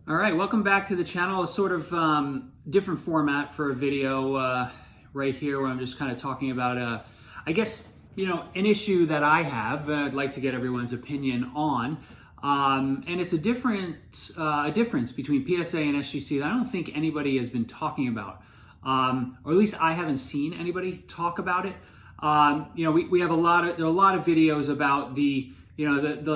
All right, welcome back to the channel. A sort of different format for a video right here where I'm just kind of talking about, I guess, an issue that I have. I'd like to get everyone's opinion on. And it's a difference between PSA and SGC that I don't think anybody has been talking about. Or at least I haven't seen anybody talk about it. We have there are a lot of videos about the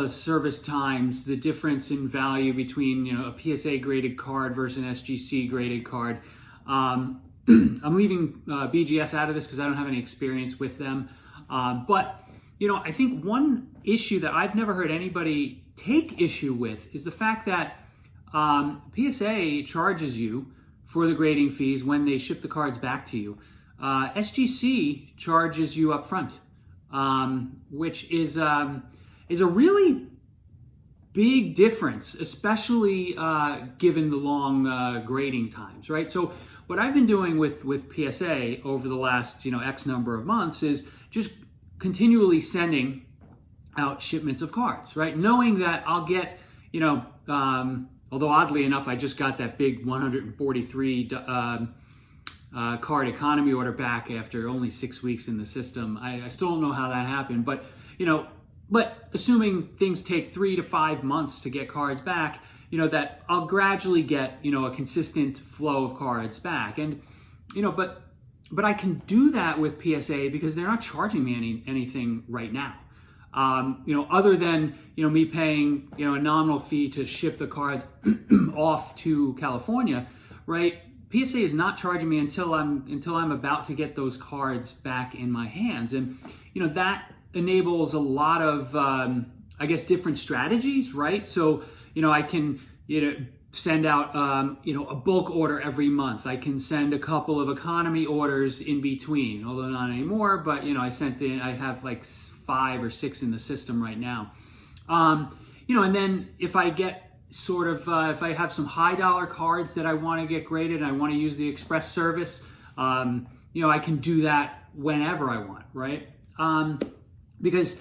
service times, the difference in value between, a PSA graded card versus an SGC graded card. I'm leaving BGS out of this because I don't have any experience with them. But I think one issue that I've never heard anybody take issue with is the fact that PSA charges you for the grading fees when they ship the cards back to you. SGC charges you up front, which is a really big difference, especially given the long grading times, right? So what I've been doing with PSA over the last X number of months is just continually sending out shipments of cards, right? Knowing that I'll get, although oddly enough, I just got that big 143 card economy order back after only 6 weeks in the system. I still don't know how that happened, but But assuming things take 3 to 5 months to get cards back, that I'll gradually get, a consistent flow of cards back. And, but I can do that with PSA because they're not charging me anything right now. Other than, me paying, a nominal fee to ship the cards off to California, right? PSA is not charging me until I'm about to get those cards back in my hands. And, that enables a lot of, different strategies, right? So, I can, send out, a bulk order every month. I can send a couple of economy orders in between, although not anymore, but, I have like 5 or 6 in the system right now. And then if I get if I have some high dollar cards that I want to get graded and I want to use the express service, I can do that whenever I want, right? Because,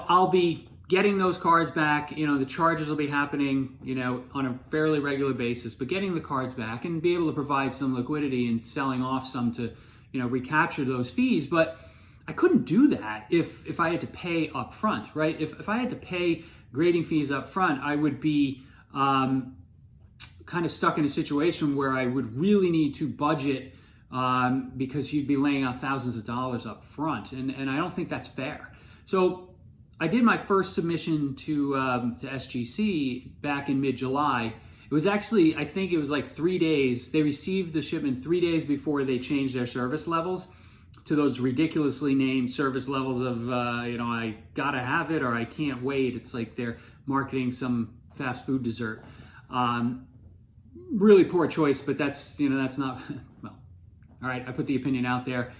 I'll be getting those cards back, the charges will be happening, on a fairly regular basis, but getting the cards back and be able to provide some liquidity and selling off some to, recapture those fees. But I couldn't do that if I had to pay up front, right? If I had to pay grading fees up front, I would be kind of stuck in a situation where I would really need to budget because you'd be laying out thousands of dollars up front. And I don't think that's fair. So I did my first submission to SGC back in mid-July. It was actually, I think it was like 3 days. They received the shipment 3 days before they changed their service levels to those ridiculously named service levels of, I gotta have it or I can't wait. It's like they're marketing some fast food dessert. Really poor choice, but that's not, well, all right, I put the opinion out there.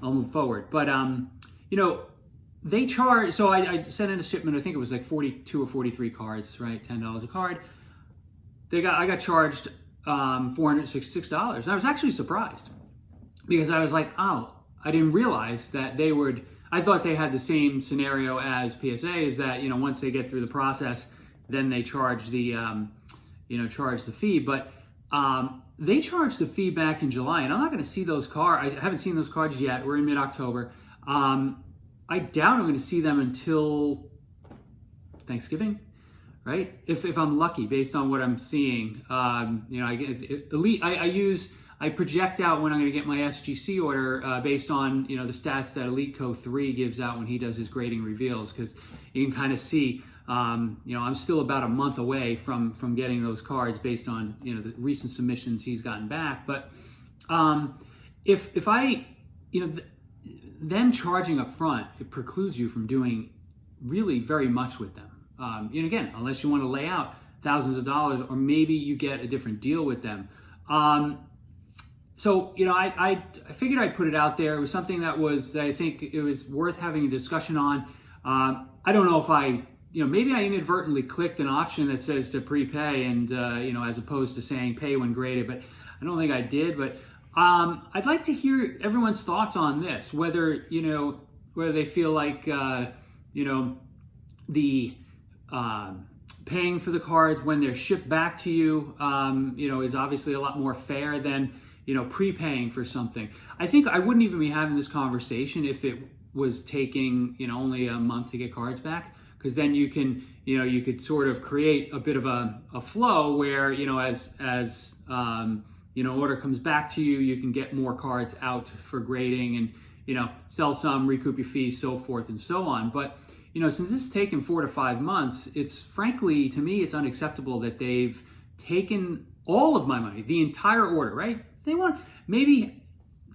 I'll move forward. But, they charge, so I sent in a shipment, I think it was like 42 or 43 cards, right? $10 a card. I got charged $466. And I was actually surprised because I was like, oh, I didn't realize that I thought they had the same scenario as PSA, is that, once they get through the process, then they charge the, charge the fee. But they charged the fee back in July, and I'm not going to see those cards. I haven't seen those cards yet. We're in mid-October. I doubt I'm going to see them until Thanksgiving, right? If I'm lucky, based on what I'm seeing. I project out when I'm going to get my SGC order based on the stats that Elite Co 3 gives out when he does his grading reveals, because you can kind of see I'm still about a month away from getting those cards based on the recent submissions he's gotten back. But if I them charging up front, it precludes you from doing really very much with them. Again, unless you want to lay out thousands of dollars, or maybe you get a different deal with them. So I figured I'd put it out there. It was something that I think it was worth having a discussion on. I don't know if maybe I inadvertently clicked an option that says to prepay and, as opposed to saying pay when graded, but I don't think I did. But I'd like to hear everyone's thoughts on this, whether they feel like, the paying for the cards when they're shipped back to you, is obviously a lot more fair than, prepaying for something. I think I wouldn't even be having this conversation if it was taking, only a month to get cards back, because then you could sort of create a bit of a flow where, as order comes back to you, you can get more cards out for grading and, sell some, recoup your fees, so forth and so on. But, since this has taken 4 to 5 months, it's frankly, to me, it's unacceptable that they've taken all of my money, the entire order, right? They want maybe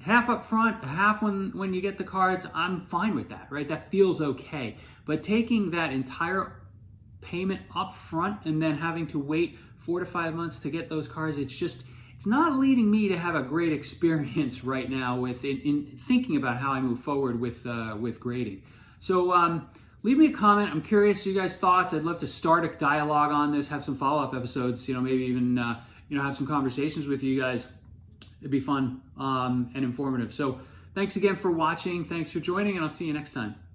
half up front, half when you get the cards. I'm fine with that, right? That feels okay. But taking that entire payment up front and then having to wait 4 to 5 months to get those cards, it's not leading me to have a great experience right now with in thinking about how I move forward with grading. So leave me a comment. I'm curious you guys' thoughts. I'd love to start a dialogue on this, have some follow-up episodes, maybe even have some conversations with you guys. It'd be fun and informative. So thanks again for watching. Thanks for joining, and I'll see you next time.